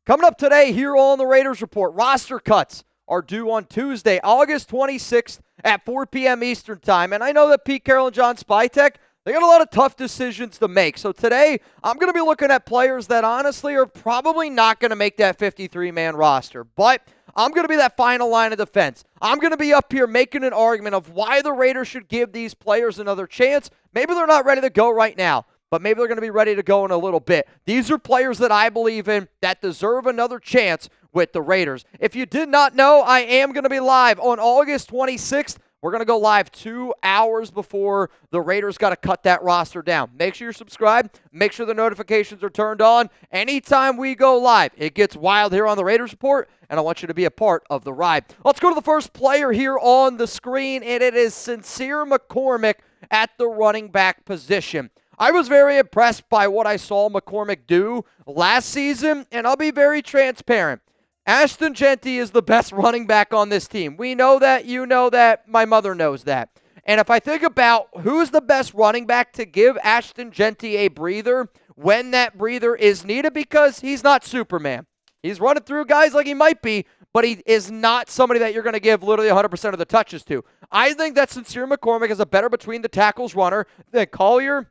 Coming up today here on the Raiders Report, roster cuts are due on Tuesday, August 26th at 4 p.m. Eastern Time. And I know that Pete Carroll and John Spytek, they got a lot of tough decisions to make. So today, I'm going to be looking at players that honestly are probably not going to make that 53-man roster. But I'm going to be that final line of defense. I'm going to be up here making an argument of why the Raiders should give these players another chance. Maybe they're not ready to go right now, but maybe they're going to be ready to go in a little bit. These are players that I believe in that deserve another chance with the Raiders. If you did not know, I am going to be live on August 26th. We're going to go live 2 hours before the Raiders got to cut that roster down. Make sure you're subscribed. Make sure the notifications are turned on. Anytime we go live, it gets wild here on the Raiders Report, and I want you to be a part of the ride. Let's go to the first player here on the screen, and it is Sincere McCormick at the running back position. I was very impressed by what I saw McCormack do last season, and I'll be very transparent. Ashton Jeanty is the best running back on this team. We know that, you know that, my mother knows that. And if I think about who's the best running back to give Ashton Jeanty a breather when that breather is needed, because he's not Superman. He's running through guys like he might be, but he is not somebody that you're going to give literally 100% of the touches to. I think that Sincere McCormick is a better between the tackles runner than Collier,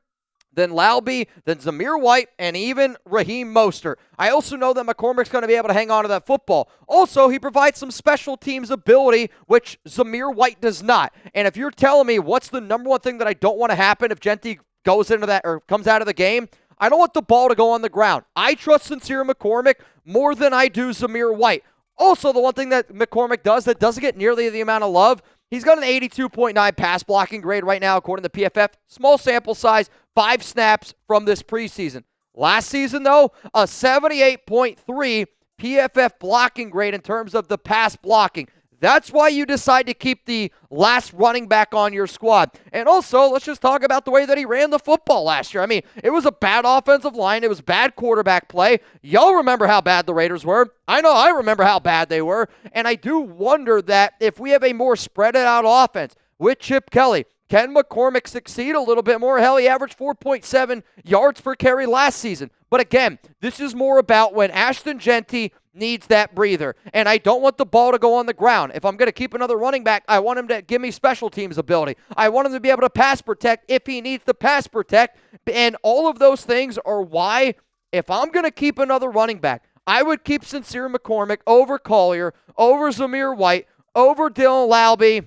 then Laube, then Zamir White, and even Raheem Mostert. I also know that McCormick's going to be able to hang on to that football. Also, he provides some special teams ability, which Zamir White does not. And if you're telling me what's the number one thing that I don't want to happen if Jeanty goes into that or comes out of the game, I don't want the ball to go on the ground. I trust Sincere McCormick more than I do Zamir White. Also, the one thing that McCormick does that doesn't get nearly the amount of love, he's got an 82.9 pass blocking grade right now, according to PFF. Small sample size, 5 snaps from this preseason. Last season, though, a 78.3 PFF blocking grade in terms of the pass blocking. That's why you decide to keep the last running back on your squad. And also, let's just talk about the way that he ran the football last year. I mean, it was a bad offensive line. It was bad quarterback play. Y'all remember how bad the Raiders were. I know I remember how bad they were. And I do wonder that if we have a more spread out offense with Chip Kelly, can McCormick succeed a little bit more? Hell, he averaged 4.7 yards per carry last season. But again, this is more about when Ashton Jeanty needs that breather. And I don't want the ball to go on the ground. If I'm going to keep another running back, I want him to give me special teams ability. I want him to be able to pass protect if he needs to pass protect. And all of those things are why, if I'm going to keep another running back, I would keep Sincere McCormick over Collier, over Zamir White, over Dylan Laube.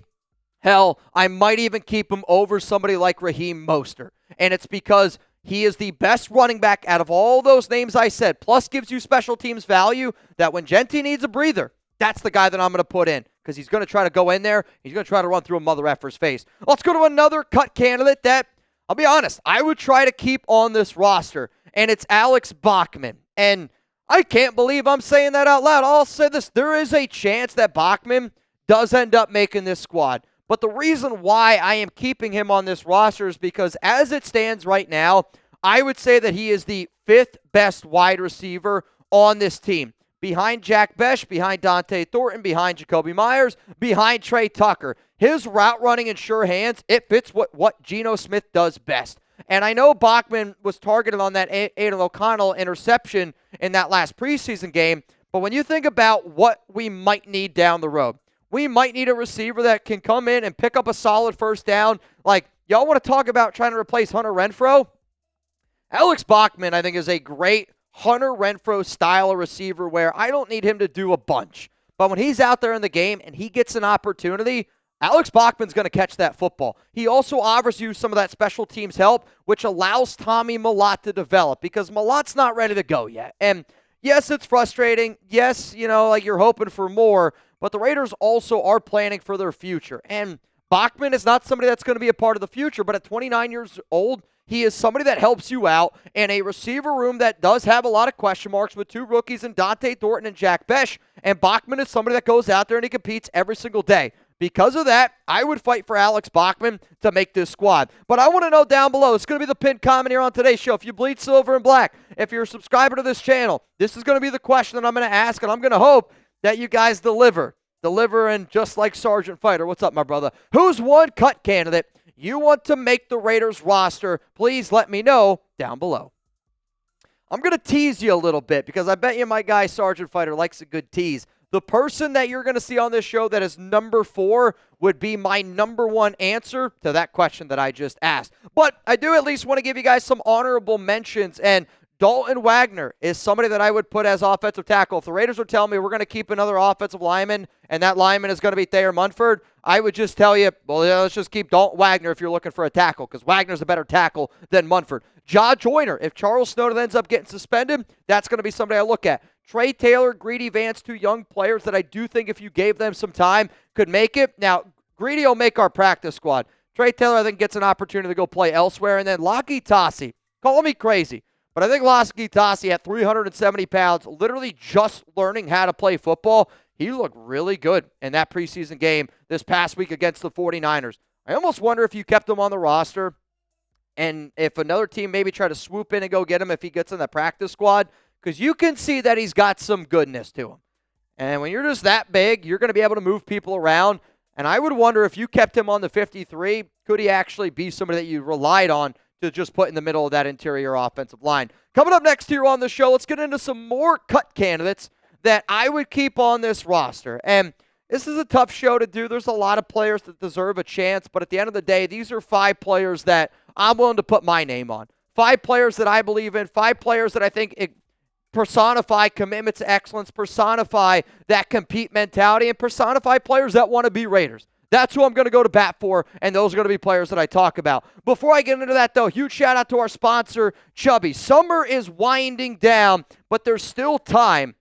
Hell, I might even keep him over somebody like Raheem Mostert. And it's because he is the best running back out of all those names I said, plus gives you special teams value that when Jeanty needs a breather, that's the guy that I'm going to put in because he's going to try to go in there. He's going to try to run through a mother effer's face. Let's go to another cut candidate that, I'll be honest, I would try to keep on this roster, and it's Alex Bachman. And I can't believe I'm saying that out loud. I'll say this. There is a chance that Bachman does end up making this squad. But the reason why I am keeping him on this roster is because as it stands right now, I would say that he is the 5th best wide receiver on this team. Behind Jack Besh, behind Dante Thornton, behind Jacoby Myers, behind Trey Tucker. His route running in sure hands, it fits what Geno Smith does best. And I know Bachman was targeted on that Aiden O'Connell interception in that last preseason game, but when you think about what we might need down the road, we might need a receiver that can come in and pick up a solid first down. Like, y'all want to talk about trying to replace Hunter Renfrow? Alex Bachman, I think, is a great Hunter Renfrow style of receiver where I don't need him to do a bunch. But when he's out there in the game and he gets an opportunity, Alex Bachman's going to catch that football. He also offers you some of that special teams help, which allows Tommy Mellott to develop because Mallott's not ready to go yet. And yes, it's frustrating. Yes, like you're hoping for more. But the Raiders also are planning for their future. And Bachman is not somebody that's going to be a part of the future, but at 29 years old, he is somebody that helps you out in a receiver room that does have a lot of question marks with 2 rookies in Dante Thornton and Jack Besh. And Bachman is somebody that goes out there and he competes every single day. Because of that, I would fight for Alex Bachman to make this squad. But I want to know down below, it's going to be the pinned comment here on today's show. If you bleed silver and black, if you're a subscriber to this channel, this is going to be the question that I'm going to ask, and I'm going to hope that you guys deliver. And just like Sergeant Fighter. What's up, my brother? Who's one cut candidate you want to make the Raiders roster? Please let me know down below. I'm going to tease you a little bit because I bet you my guy Sergeant Fighter likes a good tease. The person that you're going to see on this show that is number 4 would be my number 1 answer to that question that I just asked. But I do at least want to give you guys some honorable mentions, and Dalton Wagner is somebody that I would put as offensive tackle. If the Raiders are telling me we're going to keep another offensive lineman and that lineman is going to be Thayer Munford, I would just tell you, well, yeah, let's just keep Dalton Wagner if you're looking for a tackle, because Wagner's a better tackle than Munford. Jah Joyner, if Charles Snowden ends up getting suspended, that's going to be somebody I look at. Trey Taylor, Greedy, Vance, 2 young players that I do think if you gave them some time could make it. Now, Greedy will make our practice squad. Trey Taylor, I think, gets an opportunity to go play elsewhere. And then Laki Tasi, call me crazy, but I think Laki Tasi at 370 pounds, literally just learning how to play football, he looked really good in that preseason game this past week against the 49ers. I almost wonder if you kept him on the roster and if another team maybe try to swoop in and go get him if he gets in the practice squad, because you can see that he's got some goodness to him. And when you're just that big, you're going to be able to move people around. And I would wonder if you kept him on the 53, could he actually be somebody that you relied on to just put in the middle of that interior offensive line? Coming up next here on the show, let's get into some more cut candidates that I would keep on this roster. And this is a tough show to do. There's a lot of players that deserve a chance, but at the end of the day, these are 5 players that I'm willing to put my name on. 5 players that I believe in, 5 players that I think personify commitment to excellence, personify that compete mentality, and personify players that want to be Raiders. That's who I'm going to go to bat for, and those are going to be players that I talk about. Before I get into that, though, huge shout-out to our sponsor, Chubby. Summer is winding down, but there's still time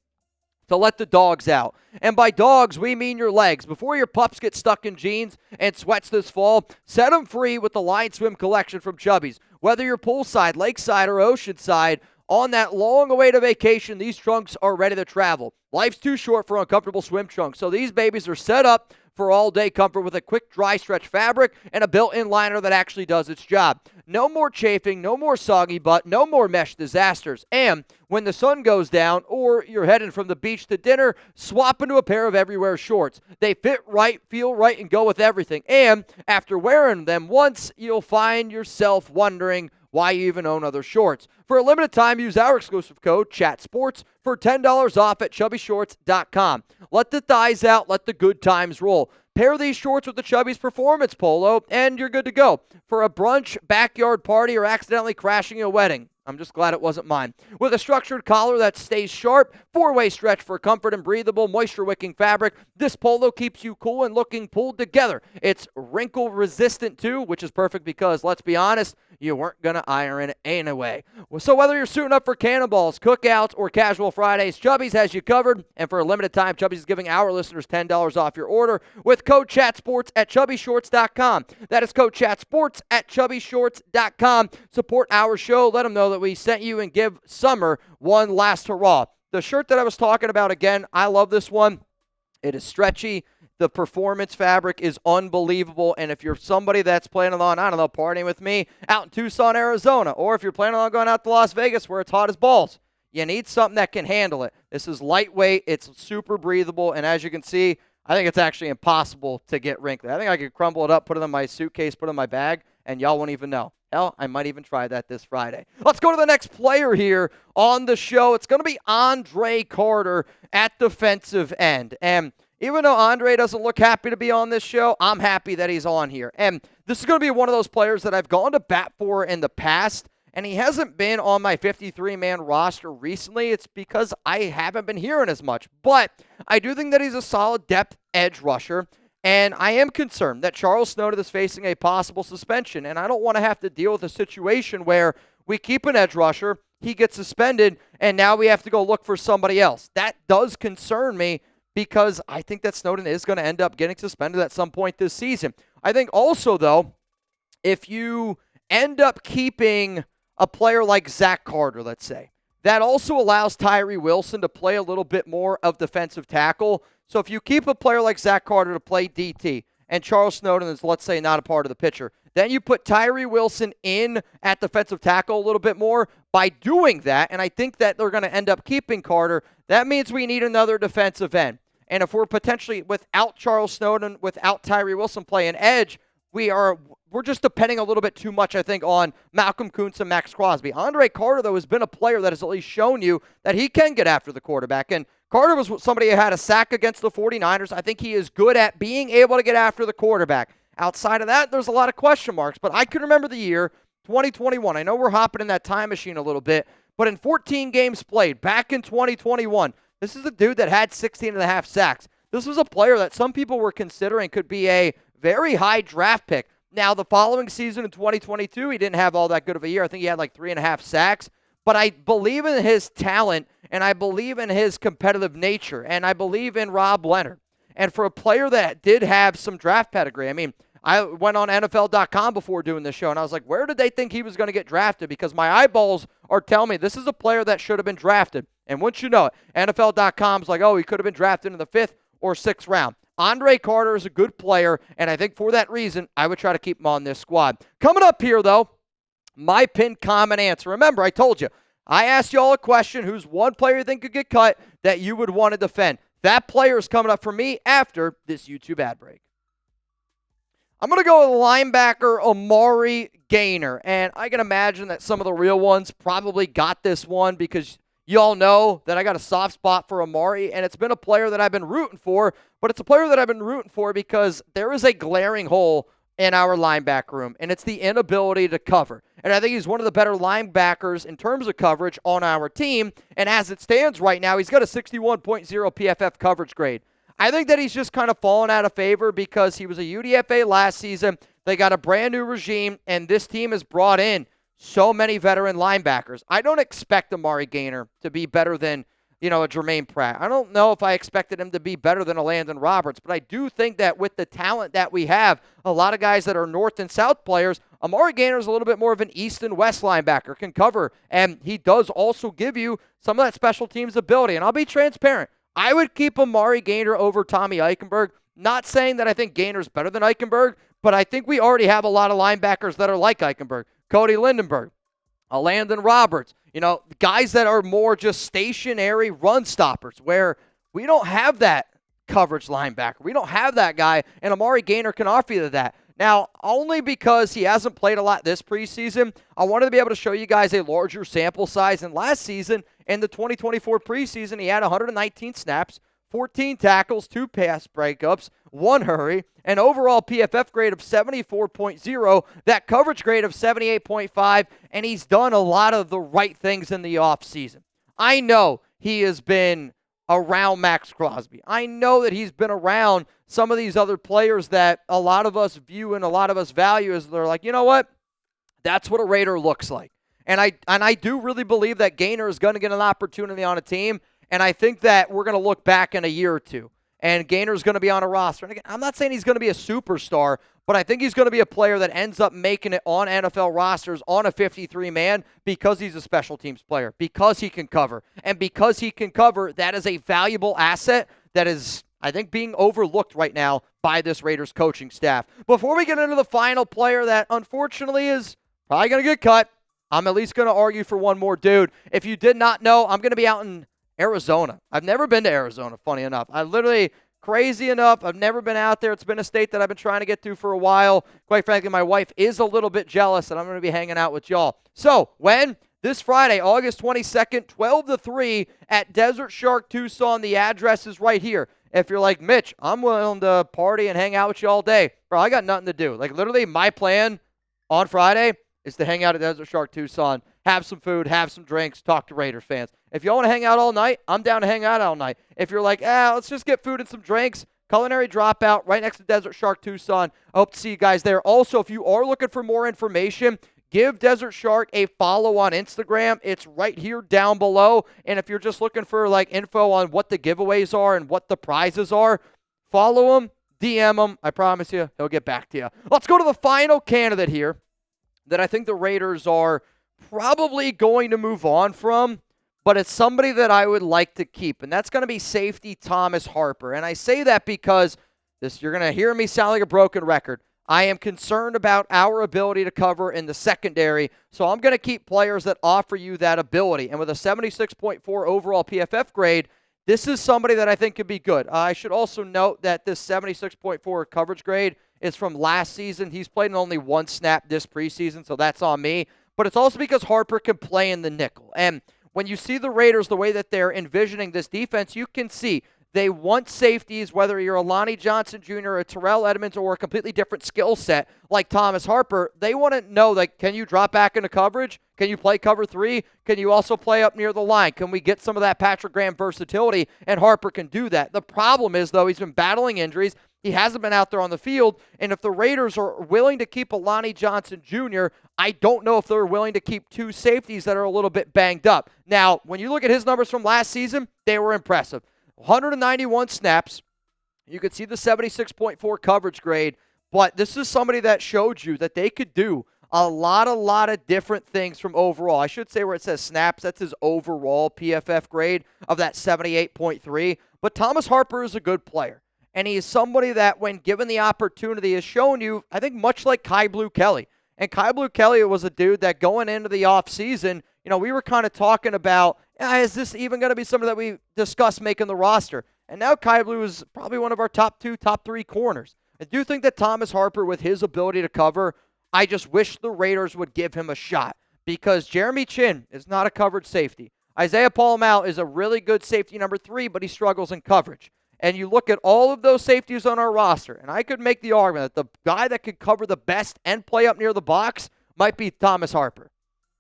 to let the dogs out. And by dogs, we mean your legs. Before your pups get stuck in jeans and sweats this fall, set them free with the Line Swim collection from Chubby's. Whether you're poolside, lakeside, or oceanside, on that long-awaited vacation, these trunks are ready to travel. Life's too short for uncomfortable swim trunks, so these babies are set up for all-day comfort with a quick dry stretch fabric and a built-in liner that actually does its job. No more chafing, no more soggy butt, no more mesh disasters. And when the sun goes down or you're heading from the beach to dinner, swap into a pair of Everywhere shorts. They fit right, feel right, and go with everything. And after wearing them once, you'll find yourself wondering why you even own other shorts. For a limited time, use our exclusive code CHATSPORTS for $10 off at chubbyshorts.com. Let the thighs out, let the good times roll. Pair these shorts with the Chubby's Performance Polo, and you're good to go for a brunch, backyard party, or accidentally crashing a wedding. I'm just glad it wasn't mine. With a structured collar that stays sharp, 4-way stretch for comfort and breathable, moisture-wicking fabric, this polo keeps you cool and looking pulled together. It's wrinkle-resistant, too, which is perfect because, let's be honest, you weren't going to iron it anyway. So whether you're suiting up for cannonballs, cookouts, or casual Fridays, Chubby's has you covered. And for a limited time, Chubby's is giving our listeners $10 off your order with code CHATSPORTS at chubbyshorts.com. That is code CHATSPORTS at chubbyshorts.com. Support our show. Let them know that we sent you and give summer one last hurrah. The shirt that I was talking about, again, I love this one. It is stretchy. The performance fabric is unbelievable, and if you're somebody that's planning on, I don't know, partying with me out in Tucson, Arizona, or if you're planning on going out to Las Vegas where it's hot as balls, you need something that can handle it. This is lightweight, it's super breathable, and as you can see, I think it's actually impossible to get wrinkly. I think I could crumble it up, put it in my suitcase, put it in my bag, and y'all won't even know. Hell, I might even try that this Friday. Let's go to the next player here on the show. It's going to be Andre Carter at defensive end, and even though Andre doesn't look happy to be on this show, I'm happy that he's on here. And this is going to be one of those players that I've gone to bat for in the past, and he hasn't been on my 53-man roster recently. It's because I haven't been hearing as much. But I do think that he's a solid depth edge rusher, and I am concerned that Charles Snowden is facing a possible suspension, and I don't want to have to deal with a situation where we keep an edge rusher, he gets suspended, and now we have to go look for somebody else. That does concern me, because I think that Snowden is going to end up getting suspended at some point this season. I think also, though, if you end up keeping a player like Zach Carter, let's say, that also allows Tyree Wilson to play a little bit more of defensive tackle. So if you keep a player like Zach Carter to play DT, and Charles Snowden is, let's say, not a part of the picture, then you put Tyree Wilson in at defensive tackle a little bit more. By doing that, and I think that they're going to end up keeping Carter, that means we need another defensive end. And if we're potentially without Charles Snowden, without Tyree Wilson playing edge, we are we're just depending a little bit too much, I think, on Malcolm Kuntz and Max Crosby. Andre Carter, though, has been a player that has at least shown you that he can get after the quarterback. And Carter was somebody who had a sack against the 49ers. I think he is good at being able to get after the quarterback. Outside of that, there's a lot of question marks. But I can remember the year 2021. I know we're hopping in that time machine a little bit, but in 14 games played back in 2021, this is a dude that had 16 and a half sacks. This was a player that some people were considering could be a very high draft pick. Now, the following season in 2022, he didn't have all that good of a year. I think he had like 3.5 sacks. But I believe in his talent, and I believe in his competitive nature, and I believe in Rob Leonard. And for a player that did have some draft pedigree, I mean, I went on NFL.com before doing this show, and I was like, where did they think he was going to get drafted? Because my eyeballs are telling me this is a player that should have been drafted. And once you know it, NFL.com's like, oh, he could have been drafted in the 5th or 6th round. Andre Carter is a good player, and I think for that reason, I would try to keep him on this squad. Coming up here, though, my pinned comment answer. Remember, I told you, I asked you all a question, who's one player you think could get cut that you would want to defend? That player is coming up for me after this YouTube ad break. I'm going to go with linebacker Amari Gainer, and I can imagine that some of the real ones probably got this one because you all know that I got a soft spot for Amari, and it's been a player that I've been rooting for, but it's a player that I've been rooting for because there is a glaring hole in our linebacker room, and it's the inability to cover. And I think he's one of the better linebackers in terms of coverage on our team, and as it stands right now, he's got a 61.0 PFF coverage grade. I think that he's just kind of fallen out of favor because he was a UDFA last season. They got a brand new regime, and this team has brought in so many veteran linebackers. I don't expect Amari Gainer to be better than, a Jermaine Pratt. I don't know if I expected him to be better than a Landon Roberts, but I do think that with the talent that we have, a lot of guys that are north and south players, Amari Gainer is a little bit more of an east and west linebacker, can cover, and he does also give you some of that special teams ability. And I'll be transparent. I would keep Amari Gainer over Tommy Eichenberg. Not saying that I think Gainer's better than Eichenberg, but I think we already have a lot of linebackers that are like Eichenberg. Cody Lindenberg, Landon Roberts, guys that are more just stationary run stoppers where we don't have that coverage linebacker. We don't have that guy, and Amari Gainer can offer you that. Now, only because he hasn't played a lot this preseason, I wanted to be able to show you guys a larger sample size. And last season, in the 2024 preseason, he had 119 snaps, 14 tackles, 2 pass breakups, 1 hurry, an overall PFF grade of 74.0, that coverage grade of 78.5, and he's done a lot of the right things in the offseason. I know he has been around Max Crosby. I know that he's been around some of these other players that a lot of us view and a lot of us value as they're like, you know what? That's what a Raider looks like. And I do really believe that Gainer is going to get an opportunity on a team, and I think that we're going to look back in a year or two, and Gainer's going to be on a roster. And again, I'm not saying he's going to be a superstar, but I think he's going to be a player that ends up making it on NFL rosters on a 53-man because he's a special teams player, because he can cover. And because he can cover, that is a valuable asset that is, I think, being overlooked right now by this Raiders coaching staff. Before we get into the final player that unfortunately is probably going to get cut, I'm at least going to argue for one more dude. If you did not know, I'm going to be out in Arizona. I've never been to Arizona, funny enough. Crazy enough, I've never been out there. It's been a state that I've been trying to get to for a while. Quite frankly, my wife is a little bit jealous, and I'm going to be hanging out with y'all. So, when? This Friday, August 22nd, 12 to 3 at Desert Shark Tucson. The address is right here. If you're like, Mitch, I'm willing to party and hang out with you all day. Bro, I got nothing to do. Literally, my plan on Friday is to hang out at Desert Shark Tucson, have some food, have some drinks, talk to Raiders fans. If you want to hang out all night, I'm down to hang out all night. If you're like, let's just get food and some drinks, Culinary Dropout right next to Desert Shark Tucson. I hope to see you guys there. Also, if you are looking for more information, give Desert Shark a follow on Instagram. It's right here down below. And if you're just looking for info on what the giveaways are and what the prizes are, follow him, DM him. I promise you, he'll get back to you. Let's go to the final candidate here that I think the Raiders are probably going to move on from, but it's somebody that I would like to keep, and that's going to be safety Thomas Harper. And I say that because you're going to hear me sound like a broken record. I am concerned about our ability to cover in the secondary, so I'm going to keep players that offer you that ability. And with a 76.4 overall PFF grade, this is somebody that I think could be good. I should also note that this 76.4 coverage grade is from last season. He's played in only one snap this preseason, so that's on me. But it's also because Harper can play in the nickel. And when you see the Raiders, the way that they're envisioning this defense, you can see they want safeties, whether you're a Lonnie Johnson Jr., a Terrell Edmonds, or a completely different skill set like Thomas Harper. They want to know, like, can you drop back into coverage? Can you play cover 3? Can you also play up near the line? Can we get some of that Patrick Graham versatility? And Harper can do that. The problem is, though, he's been battling injuries. He hasn't been out there on the field. And if the Raiders are willing to keep a Lonnie Johnson Jr., I don't know if they're willing to keep two safeties that are a little bit banged up. Now, when you look at his numbers from last season, they were impressive. 191 snaps. You could see the 76.4 coverage grade, but this is somebody that showed you that they could do a lot of different things from overall. I should say where it says snaps, that's his overall PFF grade of that 78.3. But Thomas Harper is a good player, and he is somebody that, when given the opportunity, has shown you, I think, much like Kai Blue Kelly. And Kai Blue Kelly was a dude that going into the offseason, we were kind of talking about, is this even going to be somebody that we discuss making the roster? And now Kai Blue is probably one of our top 2, top 3 corners. I do think that Thomas Harper, with his ability to cover, I just wish the Raiders would give him a shot, because Jeremy Chin is not a covered safety. Isaiah Paul-Mount is a really good safety number 3, but he struggles in coverage. And you look at all of those safeties on our roster, and I could make the argument that the guy that could cover the best and play up near the box might be Thomas Harper.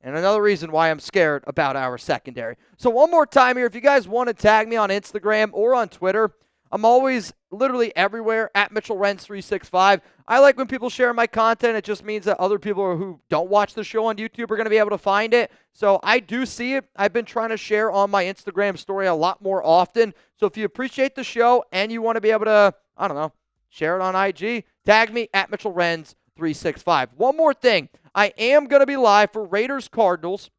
And another reason why I'm scared about our secondary. So one more time here, if you guys want to tag me on Instagram or on Twitter, I'm always literally everywhere at Mitchell Renz 365. I like when people share my content. It just means that other people who don't watch the show on YouTube are going to be able to find it. So I do see it. I've been trying to share on my Instagram story a lot more often. So if you appreciate the show and you want to be able to, share it on IG, tag me at Mitchell Renz 365. One more thing. I am going to be live for Raiders Cardinals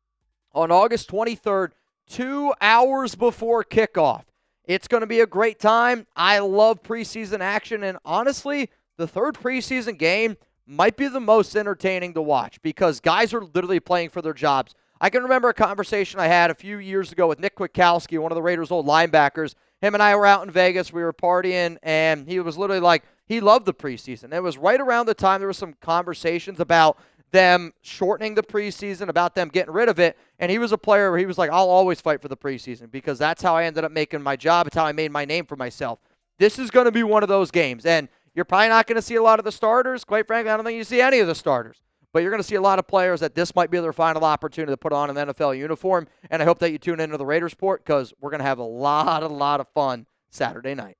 on August 23rd, 2 hours before kickoff. It's going to be a great time. I love preseason action, and honestly, the third preseason game might be the most entertaining to watch because guys are literally playing for their jobs. I can remember a conversation I had a few years ago with Nick Kwiatkowski, one of the Raiders' old linebackers. Him and I were out in Vegas. We were partying, and he was literally like, he loved the preseason. It was right around the time there were some conversations about them shortening the preseason, about them getting rid of it. And he was a player where he was like, I'll always fight for the preseason because that's how I ended up making my job. It's how I made my name for myself. This is going to be one of those games. And you're probably not going to see a lot of the starters. Quite frankly, I don't think you see any of the starters. But you're going to see a lot of players that this might be their final opportunity to put on an NFL uniform. And I hope that you tune into the Raiders Report because we're going to have a lot of fun Saturday night.